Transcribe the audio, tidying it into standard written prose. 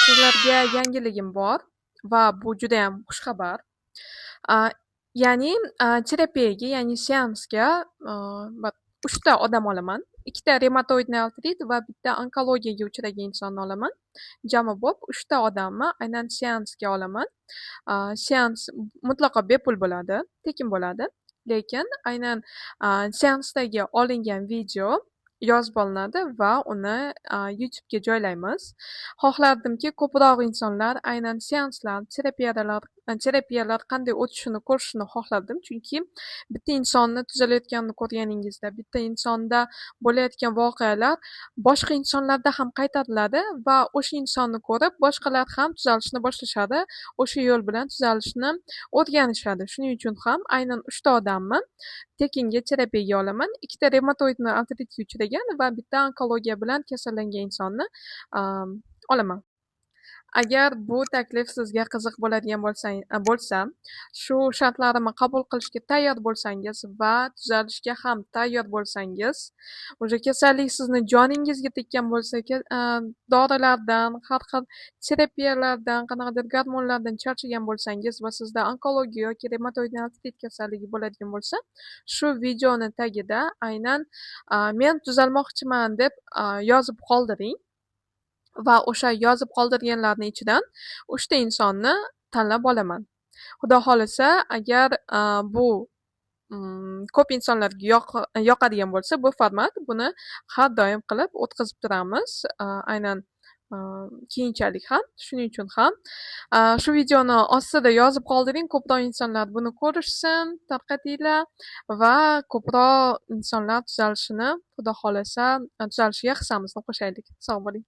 Sizlarga yangiligim bor va bu judayam xushxabar. A, ya'ni, terapiyaga, ya'ni seansga, bir 3 ta odam olaman. 2 ta reumatoidniy artrit va bitta onkologiyaga uchragan insonni olaman. Jami bo'lib 3 ta odamni aynan seansga olaman. Seans mutlaqo bepul bo'ladi, tekin bo'ladi. Lekin aynan, seansdagi olingan video yozib olinadi va uni, YouTube'ga joylaymiz. Xohlardimki, ko'proq insonlar aynan seanslar, terapiyalar qanday o'tishini ko'rishini xohlardim. Chunki bitta insonni tuzalayotganini ko'rganingizda, bitta insonda bo'layotgan voqealar boshqa insonlarda ham qaytariladi va o'sha insonni ko'rib boshqalar ham tuzalishni boshlashadi. O'sha yo'l bilan tuzalishni o'rganishadi. Shuning uchun ham aynan 3 ta odamni tekinga terapiyaga olaman. 2 ta reumatoidniy artritga uchragan va bitta onkologiya bilan kasallangan insonni, olaman. Agar bu taklif sizga qiziq bo'ladigan bo'lsa, shu shartlarimni qabul qilishga tayyor bo'lsangiz va tuzalishga ham tayyor bo'lsangiz, o'sha kasallik sizni joningizga tekkan bo'lsa, dorilardan, har xil terapiyalardan, qanaqadir gormonlardan charchagan bo'lsangiz va sizda onkologiya yoki reumatoidniy artrit kasalligi bo'ladigan bo'lsa, shu videoni tagida aynan, "Men tuzalmoqchiman" deb, yozib qoldiring. Va o'sha yozib qoldirganlarni ichidan 3 ta insonni tanlab olaman. Xudo xohlasa, agar, bu, ko'p insonlarga yoqadigan bo'lsa bu format, buni har doim qilib o'tkazib turamiz. Aynan, keyinchalik ham. Shuning uchun ham, shu videoni ostida yozib qoldiring, ko'proq insonlar buni ko'rishsin, tarqatinglar va ko'proq insonlar tuzalishini, Xudo xohlasa, tuzalishiga hissamizni qo'shaylik. Sog' bo'ling.